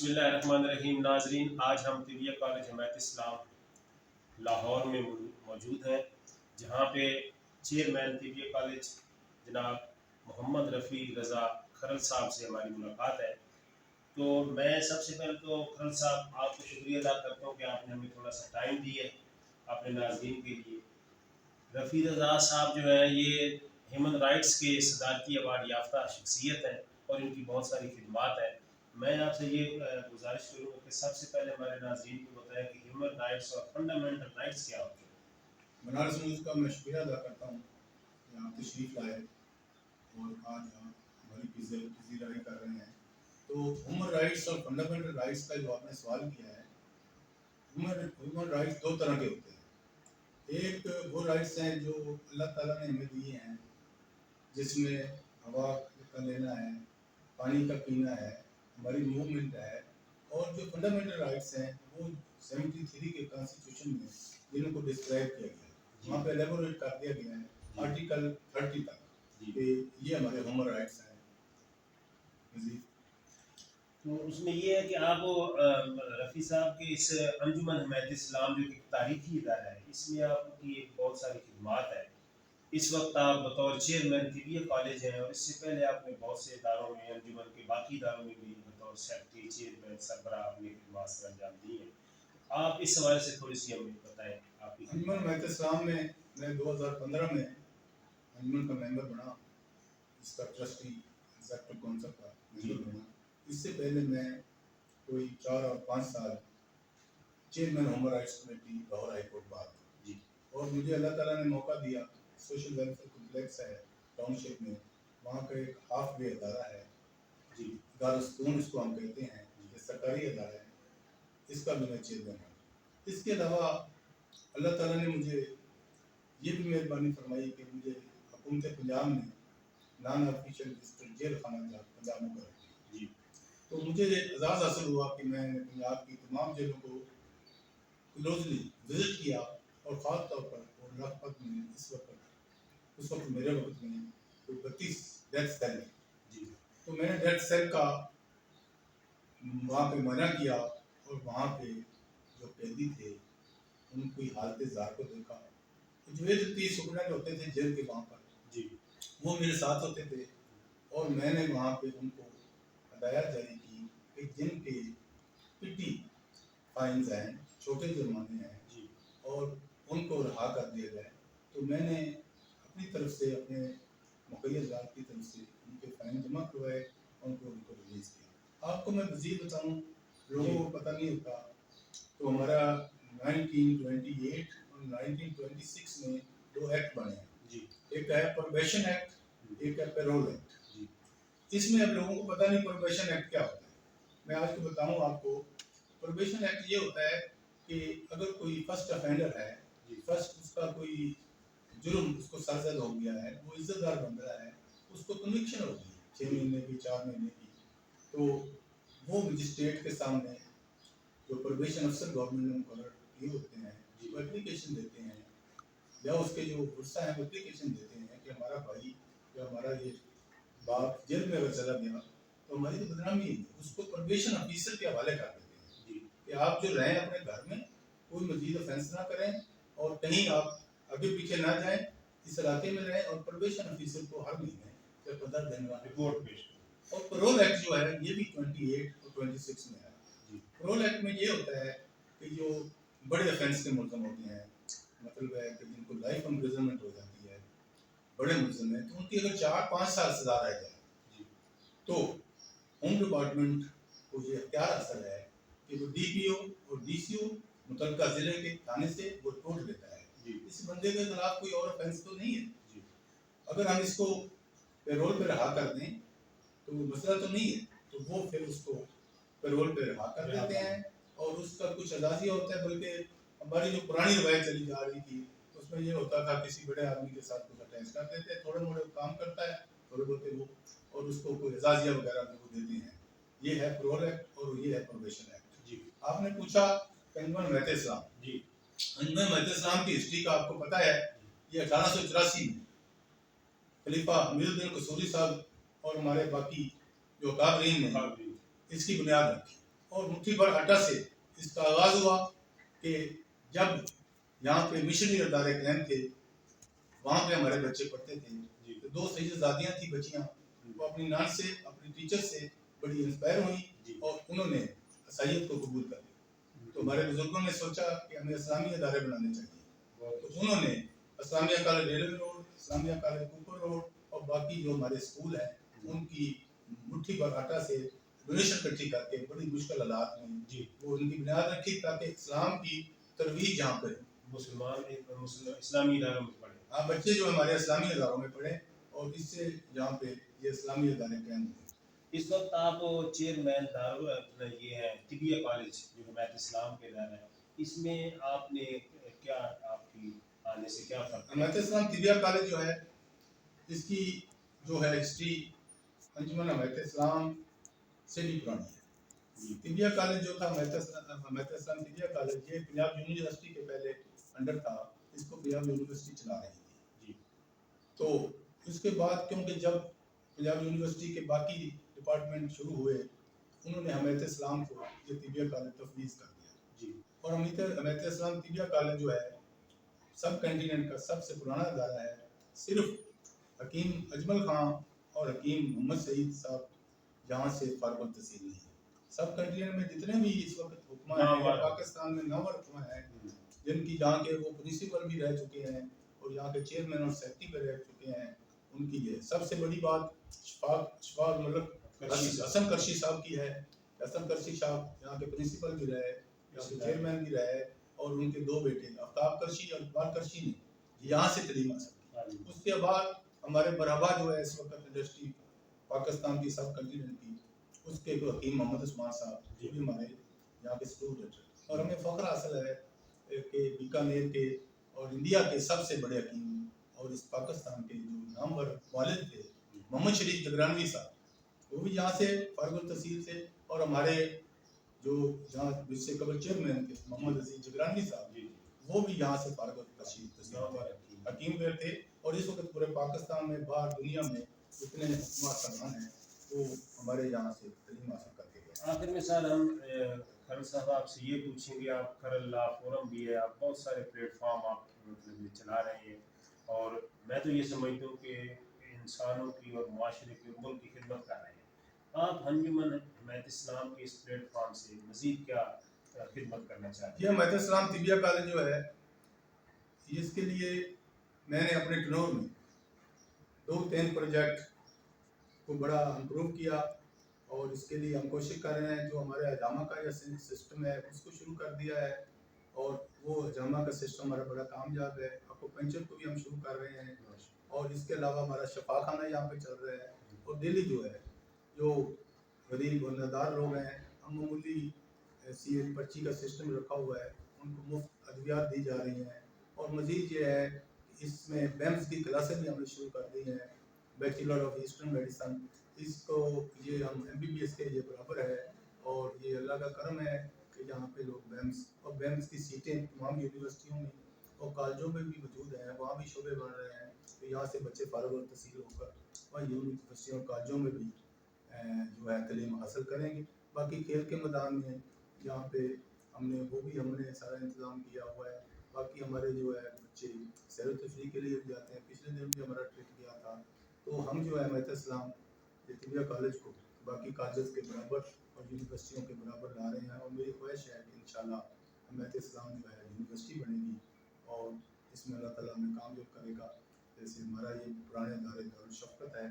بسم اللہ الرحمن الرحیم. ناظرین، آج ہم طبیہ کالج حمایت اسلام لاہور میں موجود ہیں، جہاں پہ چیئرمین طبیہ کالج جناب محمد رفیع رضا کھرل صاحب سے ہماری ملاقات ہے. تو میں سب سے پہلے تو کھرل صاحب آپ کو شکریہ ادا کرتا ہوں کہ آپ نے ہمیں تھوڑا سا ٹائم دی ہے اپنے ناظرین کے لیے. رفیع رضا صاحب جو ہے یہ ہیومن رائٹس کے صدارتی ایوارڈ یافتہ شخصیت ہیں اور ان کی بہت ساری خدمات ہیں. میں آپ سے یہ گزارش کروں گا کہ سب سے پہلے ہمارے ناظرین کو بتائیں کہ ہیومن رائٹس اور فنڈامنٹل رائٹس کیا ہوتے ہیں. بنارس نیوز کا میں شکریہ ادا کرتا ہوں کہ آپ تشریف لائے اور آج آپ ہماری پذیرائی کر رہے ہیں. تو ہیومن رائٹس اور فنڈامنٹل رائٹس کا جو آپ نے سوال کیا ہے، ہیومن رائٹس دو طرح کے ہوتے ہیں. ایک وہ رائٹس ہیں جو اللہ تعالیٰ نے ہمیں دیے ہیں، جس میں ہوا کا لینا ہے، پانی کا پینا ہے، ہماری موومنٹ ہے. اور جو فنڈامنٹل رائٹس ہیں وہ 73 کے کانسٹیٹیوشن میں جنہوں کو ڈسکرائب کیا گیا ہے، وہاں پہ ایلیبوریٹ کر دیا گیا ہے آرٹیکل 30 تک کہ یہ ہمارے ہیومن رائٹس ہیں. جی، تو اس میں یہ ہے کہ آپ رفیع صاحب کے اس انجمن حمایت اسلام جو کہ تاریخی ادارہ ہے، اس میں آپ کی بہت ساری خدمات ہیں. اس وقت آپ بطور چیئرمین طبیہ کالج ہیں، اور اس سے پہلے آپ نے بہت سے اداروں میں، انجمن کے باقی اداروں میں بھی بطور سیکرٹری، چیئرمین، سربراہ اپنی خدمات سر انجام دی ہیں. آپ اس حوالے سے تھوڑی سی ہمیں بتائیں آپ کی. انجمن حمایت اسلام میں 2015 میں انجمن کا ممبر بنا، اس کا ٹرسٹی ایگزیکٹو کونسل کا ممبر بنا. اس سے پہلے میں کوئی 4 اور 5 سال chairman human rights committee Lahore high court bar تھا. اور مجھے اللہ تعالیٰ نے موقع دیا، سوشل ویلفیئر کمپلیکس ہے ٹاؤن شپ میں، وہاں کا ایک ہاف وے ادارہ ہے، دارالسکون اس کو ہم کہتے ہیں، یہ سرکاری ادارہ ہے، اس کا بھی میں چیئرمین ہوں. اس کے علاوہ اللہ تعالیٰ نے مجھے یہ بھی مہربانی فرمائی کہ مجھے حکومت پنجاب نے نان آفیشیل ڈسٹرکٹ جیل خانہ پنجاب میں کر دی. تو مجھے اعزاز حاصل ہوا کہ میں نے پنجاب کی تمام جیلوں کو کلوزلی وزٹ کیا، اور خاص طور پر اور لکھپت میں اس وقت میرے وقت میں کوئی 32 ڈیتھ سیل ہے. تو میں نے ڈیتھ سیل کا وہاں پہ معائنہ کیا، اور وہاں پہ جو قیدی تھے ان کی حالت زار کو دیکھا. جو 30 سپرڈنٹ ہوتے تھے جیل کے وہاں پر، وہ میرے ساتھ ہوتے تھے، اور میں نے وہاں پہ ان کو ہدایات جاری کی کہ جن کے پٹی فائنز ہیں، چھوٹے جرمانے ہیں، اور ان کو رہا کر دیا جائے. تو میں نے اپنی طرف سے، اپنے مقیّد ذات کی طرف سے ان کے فائن جمع کروائے، ان کو ریلیز کیا. آپ کو میں مزید بتاؤں، لوگوں کو پتہ نہیں ہوتا، تو ہمارا 1928 اور 1926 میں 2 ایکٹ بنے ہیں. ایک ہے پروبیشن ایکٹ، ایک ہے پیرول ایکٹ. اس میں اب لوگوں کو پتہ نہیں پروبیشن ایکٹ کیا ہوتا ہے. میں آج کو بتاؤں آپ کو. پروبیشن ایکٹ یہ ہوتا ہے کہ اگر کوئی فرسٹ افینڈر ہے، فرسٹ اس کا کوئی جرم اس کو سرزد ہو گیا ہے، وہ عزت دار بن رہا ہے، اس کو کنوکشن ہو گئی 6 مہینے کی، 4 مہینے کی، تو وہ مجسٹریٹ کے سامنے جو پروبیشن افسر گورنمنٹ نے مقرر کیے ہوتے ہیں وہ اپلیکیشن دیتے ہیں، یا اس کے جو ورثہ ہیں وہ اپلیکیشن دیتے ہیں کہ ہمارا بھائی یا ہمارا یہ باپ جیل میں اگر چلا گیا تو ہماری تو بدنامی ہے. اس کو پروبیشن آفیسر کے حوالے کر دیتے ہیں کہ آپ جو رہیں اپنے گھر میں، کوئی مزید افینس نہ کریں، اور کہیں آپ آگے پیچھے نہ جائیں، اس علاقے میں رہیں، اور پروبیشن آفیسر کو ہر مہینے یا 15 دن بعد رپورٹ پیش کریں. اور پرول ایکٹ جو ہے یہ بھی 28 اور 26 میں ہے. پرول ایکٹ میں یہ ہوتا ہے کہ جو بڑے افینس کے ملزم ہوتے ہیں، مطلب ہے کہ جن کو لائف امپریزنمنٹ ہو جاتی ہے، بڑے ملزم ہیں، تو ان کی اگر 4-5 سال سزا رہ جائے تو ہوم ڈپارٹمنٹ کو یہ اختیار حاصل ہے کہ وہ ڈی پی او اور ڈی سی او متعلقہ ضلع کے تھانے سے وہ رپورٹ لیتا ہے. اس بندے کے خلاف کوئی اور افینس تو نہیں ہے، اگر ہم اس کو پیرول پہ رہا کر دیں تو مسئلہ تو نہیں ہے. تو وہ پھر اس کو پیرول پہ رہا کر دیتے ہیں، اور اس کا کچھ اندازیہ ہوتا ہے. بلکہ ہماری جو پرانی روایت چلی جا رہی تھی اس میں یہ ہوتا تھا کسی بڑے آدمی کے ساتھ کچھ اٹیچ کر دیتے، تھوڑے موڑے کام کرتا ہے، تھوڑے بہتے وہ، اور اس کو کوئی اعزازیہ وغیرہ بھی وہ دیتے ہیں. یہ ہے پرول ایکٹ اور یہ ہے پروبیشن ایکٹ. آپ نے پوچھا انجمن حمایت اسلام. انجمن حمایت اسلام کی ہسٹری کا آپ کو پتہ ہے، یہ 1884 میں خلیفہ امیر الدین قصوری صاحب اور ہمارے باقی جو اکابرین نے اس کی بنیاد رکھی، اور مٹھی بھر آٹا سے اس کا آغاز ہوا کہ جب یہاں پہ مشنری ادارے قائم تھے وہاں پہ ہمارے بچے پڑھتے تھے تو دو سیدزادیاں تھیں بچیاں وہ اپنی نان سے اپنی ٹیچر سے بڑی انسپائر ہوئیں اور انہوں نے عیسائیت کو قبول کر لیا تو ہمارے بزرگوں نے سوچا کہ ہمیں اسلامی ادارے بنانے چاہیے تو انہوں نے اسلامیہ کالج ریلوے روڈ اسلامیہ کالج کوپر روڈ اور باقی جو ہمارے اسکول ہیں ان کی مٹھی بھر آٹا سے ڈونیشن اکٹھی کر کے بڑی مشکل حالات میں وہ ان کی بنیاد رکھی تاکہ اسلام کی ترویج جہاں پہ اسلامی اداروں میں پڑھے. ہاں بچے جو ہمارے اسلامی اداروں میں پڑھیں اور اس سے یہاں پہ یہ اسلامی ادارے قائم ہوئے. اس وقت آپ چیئرمین یہ ہے طبیہ کالج جو حمایت اسلام کے ادارہ ہے اس میں آپ نے کیا آپ کی آنے سے کیا فرق ہے؟ حمایت اسلام طبیہ کالج جو ہے اس کی جو ہے ہسٹری انجمن حمایت اسلام سے بھی پرانی ہے. طبیہ کالج جو تھا حمایت اسلام طبیہ کالج یہ پنجاب یونیورسٹی کے پہلے انڈر تھا اس کو پنجاب یونیورسٹی چلا رہی تھی. تو اس کے بعد کیونکہ جب پنجاب یونیورسٹی کے باقی ڈپارٹمنٹ شروع ہوئے انہوں نے حمایت اسلام کو یہ طبیہ کالج تفویض کر دیا اور حمایت اسلام طبیہ کالج جو ہے سب کنٹیننٹ کا سب سے پرانا ادارہ ہے. صرف حکیم اجمل خان اور حکیم محمد سعید صاحب یہاں سے فارغ التحصیل نہیں. سب کنٹیننٹ میں جتنے بھی اس وقت حکماں ہیں پاکستان میں 9 حکماں ہیں جن کی جہاں کے وہ پرنسپل بھی رہ چکے ہیں اور یہاں کے چیئرمین اور سیکرٹری بھی رہ چکے ہیں ان کی یہ سب سے بڑی بات شفاق ملک حسن کرشی صاحب کی ہے. حسن کرشی صاحب یہاں کے پرنسپل بھی رہے یہاں کے چیئرمین بھی رہے اور ان کے 2 بیٹے آفتاب کرشی اور اقبال کرشی نے یہاں سے تعلیم حاصل کی. اس کے بعد ہمارے مرحبا جو ہے اس وقت انڈسٹری پاکستان کی سب کنٹیننٹ کی اس کے حکیم محمد عثمان صاحب جو بھی ہمارے یہاں کے اسٹوڈنٹ اور ہمیں فخر حاصل ہے کہ بیکانیر کے اور انڈیا کے سب سے بڑے حکیم اور اس پاکستان کے جو نامور والد تھے محمد شریف جگرانوی صاحب وہ بھی یہاں سے فارغ التحصیل تھے اور ہمارے جو جہاں جس سے قبل چیئرمین تھے محمد عزیز جگرانوی صاحب وہ بھی یہاں سے فارغ التحصیل حکیم پیر تھے اور اس وقت پورے پاکستان میں باہر دنیا میں جتنے مسلمان ہیں وہ ہمارے یہاں سے تعلیم حاصل کر کے گئے. آخر میں سر ہم کھرل صاحب آپ سے یہ پوچھیں گے آپ کھرل لا فورم بھی ہے آپ بہت سارے پلیٹ فارم آپ مطلب چلا رہے ہیں اور میں تو یہ سمجھتا ہوں کہ انسانوں کی اور معاشرے کی اور ملک کی خدمت کر رہے ہیں. آپ انجمن حمایت اسلام کے اس پلیٹ فارم سے مزید کیا خدمت کرنا چاہتے ہیں؟ یہ حمایت اسلام طبیہ کالج جو ہے اس کے لیے میں نے اپنے ٹنور میں 2-3 پروجیکٹ کو بڑا امپروو کیا اور اس کے لیے ہم کوشش کر رہے ہیں. جو ہمارے حجامہ کا یہ سسٹم ہے اس کو شروع کر دیا ہے اور وہ حجامہ کا سسٹم ہمارا بڑا کامیاب ہے. اکوپنچر کو بھی ہم شروع کر رہے ہیں اور اس کے علاوہ ہمارا شفا خانہ یہاں پہ چل رہا ہے اور دہلی جو ہے جو غریب اور نادار لوگ ہیں ہم معمولی ایسی ایک پرچی کا سسٹم رکھا ہوا ہے ان کو مفت ادویات دی جا رہی ہیں اور مزید یہ ہے اس میں بیمس کی کلاسیں بھی ہم نے شروع کر دی ہیں بیچلر آف ایسٹرن میڈیسن. اس کو یہ ہم MBBS کے یہ برابر ہے اور یہ اللہ کا کرم ہے کہ یہاں پہ لوگ بیمس کی سیٹیں تمام یونیورسٹیوں میں اور کالجوں میں بھی موجود ہیں وہاں بھی شعبے بن رہے ہیں تو یہاں سے بچے فارغ التحصیل ہو کر وہاں یونیورسٹیوں اور کالجوں میں بھی جو ہے تعلیم حاصل کریں گے. باقی کھیل کے میدان میں یہاں پہ ہم نے سارا انتظام کیا ہوا ہے. باقی ہمارے جو ہے بچے سیر و تفریح کے لیے بھی جاتے ہیں. پچھلے دن بھی ہمارا ٹرپ گیا تھا تو ہم جو ہے حمایت اسلام طبیہ کالج کو باقی کالجز کے برابر اور یونیورسٹیوں کے برابر لا رہے ہیں اور میری خواہش ہے کہ انشاءاللہ حمایت اسلام جو ہے یونیورسٹی بنے گی اور اس میں اللہ تعالیٰ ہمیں کامیاب کرے گا. جیسے ہمارا یہ پرانے ادارے دارالشفقت ہے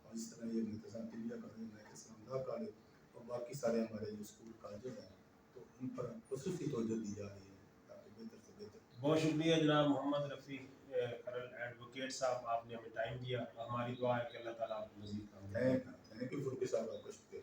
اور اس طرح یہ حمایت اسلام طبیہ کالج حمایت اسلام لا کالج اور باقی سارے ہمارے جو اسکول کالجز ہیں تو ان پر خصوصی توجہ دی جا رہی ہے تاکہ بہتر سے بہتر. بہت شکریہ جناب محمد رفیع کھرل ایڈوکیٹ صاحب آپ نے ہمیں ٹائم دیا. ہماری دعا ہے کہ اللہ تعالیٰ آپ کو مزید کامیابی. تھینک یو فرقی صاحب آپ کا شکریہ.